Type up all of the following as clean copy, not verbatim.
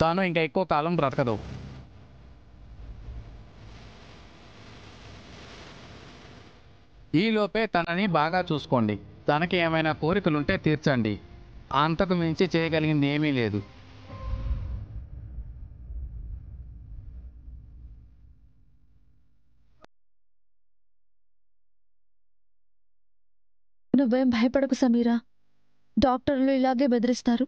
తాను ఇంకా ఎక్కువ కాలం బ్రతకదు. ఈలోపే తనని బాగా చూసుకోండి. తనకి ఏమైనా కోరికలుంటే తీర్చండి. అంతకు మించి చేయగలిగింది ఏమీ లేదు. నువ్వేం భయపడకు సమీరా. డాక్టర్లు ఇలాగే బెదిరిస్తారు.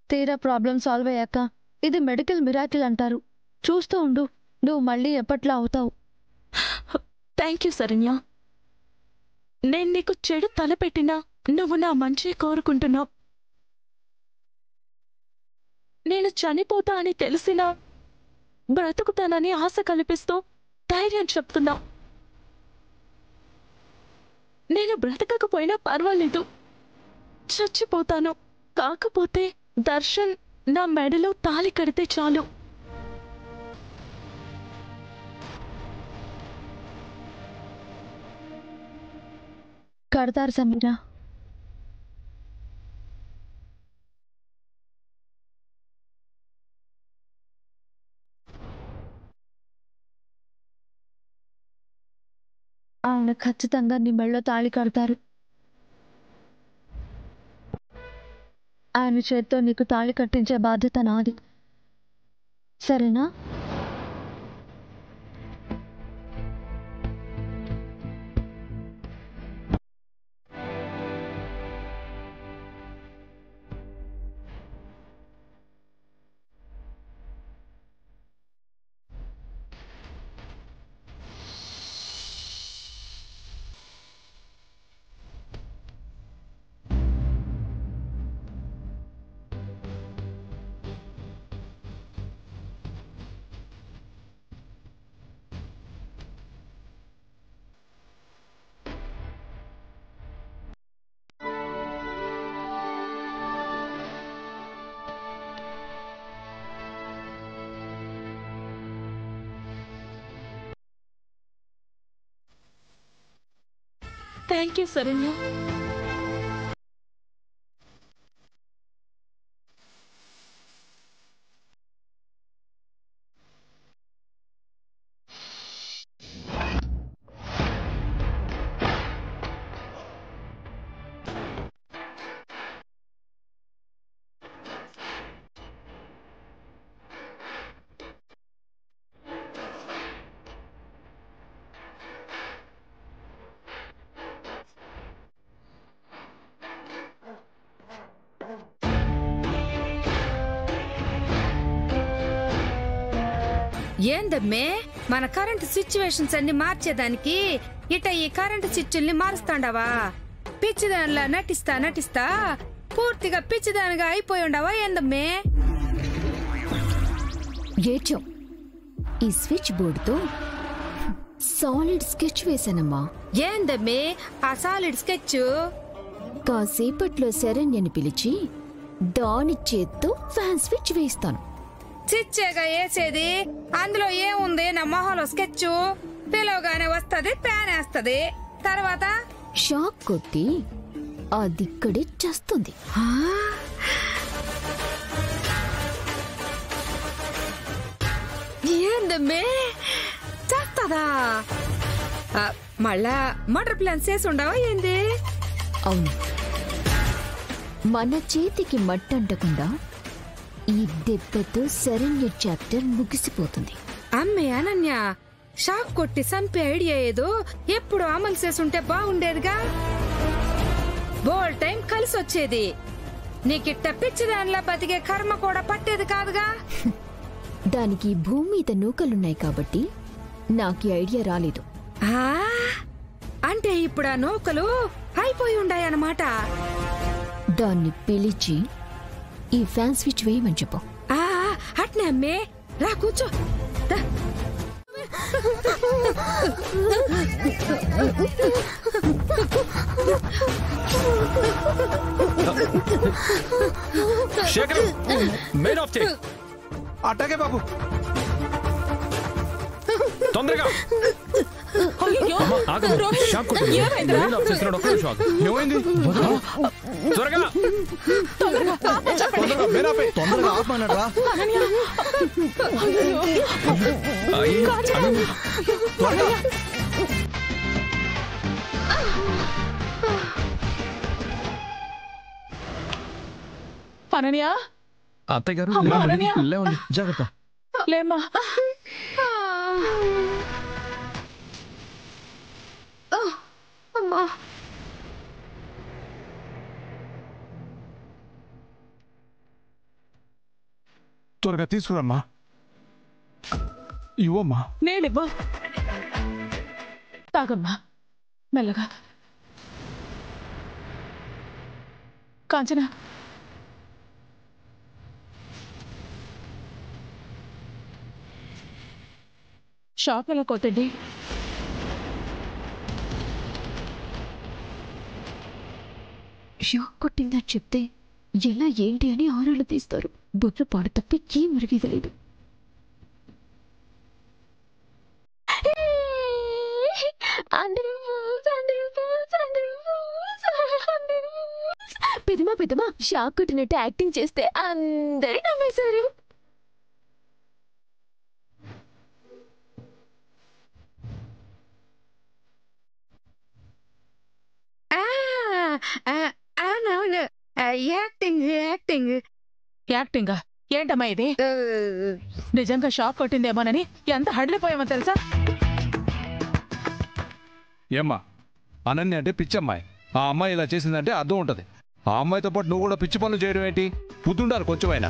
తీరా ప్రాబ్లం సాల్వ్ అయ్యాక ఇది మెడికల్ మిరాకిల్ అంటారు. చూస్తూ ఉండు, నువ్వు మళ్ళీ ఎప్పట్లా అవుతావు. Thank you Saranya. నేను నీకు చెడు తలపెట్టినా నువ్వు నా మంచి కోరుకుంటున్నావు. నేను చనిపోతా అని తెలిసినా బ్రతుకుతానని ఆశ కల్పిస్తూ ధైర్యం చెప్తున్నావు. నేను బ్రతకకపోయినా పర్వాలేదు, చచ్చిపోతాను. కాకపోతే దర్శన్ నా మెడలో తాళి కడితే చాలు. కడతారు సమీరా. ఆయన ఖచ్చితంగా నీ మెడలో తాళి కడతారు. ఆయన చేత్తో నీకు తాళి కట్టించే బాధ్యత నాది, సరేనా? Thank you Saranya. ఏందమ్మే మన కరెంట్ సిచ్యువేషన్స్ అన్ని మార్చేదానికి ఇట ఈ కరెంట్ స్విచ్చుల్ని మారుస్తాండావా? పిచ్చిదానిలా నటిస్తా పూర్తిగా పిచ్చిదానిగా అయిపోయి ఉండవా ఏందమ్మే? ఏచో ఈ స్విచ్ బోర్డుతో సాలిడ్ స్కెచ్ వేశానమ్మా. ఏందమ్మే ఆ సాలిడ్ స్కెచ్? కాసేపట్లో శరణ్యని పిలిచి దాని చేత్తో ఫ్యాన్ స్విచ్ వేస్తాను. చిచ్చేగా వేసేది, అందులో ఏముంది? నా మొహంలో స్కెచ్ పిలవగానే వస్తది, ప్యాన్ వేస్తది, తర్వాత షాక్ కొట్టి అదిక్కడే చేస్తుంది. ఏందమ్మే చేస్తదా? మళ్ళా మటర్ ప్లాన్ చేసి ఉండవా ఏంది? అవును, మన చేతికి మట్టంటకుండా ఈ దెబ్బతో శరణ్య చాప్టర్ ముగిసిపోతుంది. అమ్మే అనన్య, షాక్ కొట్టి చంపే ఐడియా ఏదో ఎప్పుడు అమలు చేసుంటే బాగుండేదిగా. బోల్ టైం కలిసి వచ్చేది. నీకిట్ట పిచ్చిదానిలా బతికే కర్మ కూడా పట్టేది కాదుగా. దానికి భూమి మీద నూకలున్నాయి కాబట్టి నాకు ఐడియా రాలేదు. అంటే ఇప్పుడు ఆ నూకలు అయిపోయి ఉండాయన్నమాట. దాన్ని పిలిచి ఈ ఫ్యాన్ స్విచ్ వేయమని చెప్పు. అట్నే అమ్మే, రా కూర్చో. అట్టాగే బాబు, తొందరగా. ఏమైంది? త్వరగా తొందరగా ఆపమన్నారా? అనన్య అత్తయ్య గారు అమ్మా, అనన్య. లేవండి, జాగ్రత్త. లేమ్మా. అమ్మా త్వరగా తీసుకురమ్మా. ఇవ్వమ్మా. నేనివ్వు. తాగమ్మా మెల్లగా. కాంచన షాప్ ఎలా కొట్టండి. షాక్ కొట్టిందని చెప్తే ఎలా ఏంటి అని ఆరాళ్ళు తీస్తారు. బొట్లు పాడు తప్పి ఏం మరిగి తెలియదు. పెదమా పెదమా షాక్ కొట్టినట్టు యాక్టింగ్ చేస్తే అందరూ నమ్మేశారు. అవునవును, యాక్టింగ్ యాక్టింగ్. యాక్టింగా ఏంటమ్మా ఇది? నిజంగా షాక్ కొట్టిందేమోనని ఎంత హడిలిపోయామో తెలుసా? ఏమ్మా, అనన్య అంటే పిచ్చమ్మాయి. ఆ అమ్మాయి ఇలా చేసిందంటే అర్థం ఉంటుంది. ఆ అమ్మాయితో పాటు నువ్వు కూడా పిచ్చి పనులు చేయడం ఏంటి? బుద్ధుండాలి కొంచెమైనా.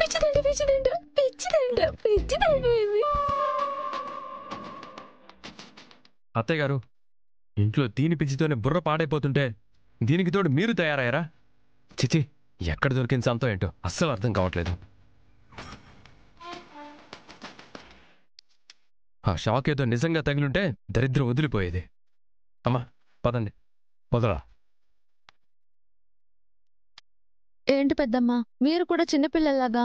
పిచ్చిదండి పిచ్చిదండి పిచ్చిదండి పిచ్చిదండి. అత్తయ్య గారు, ఇంట్లో దీని పిచ్చితోనే బుర్ర పాడైపోతుంటే దీనికి తోడు మీరు తయారయ్యారా? చిచి, ఎక్కడ దొరికిన సంతో ఏంటో అస్సలు అర్థం కావట్లేదు. ఆ షాక్ ఏదో నిజంగా తగిలుంటే దరిద్రం వదిలిపోయేది. అమ్మా పదండి. వదరా. ఏంటి పెద్దమ్మా, మీరు కూడా చిన్నపిల్లలాగా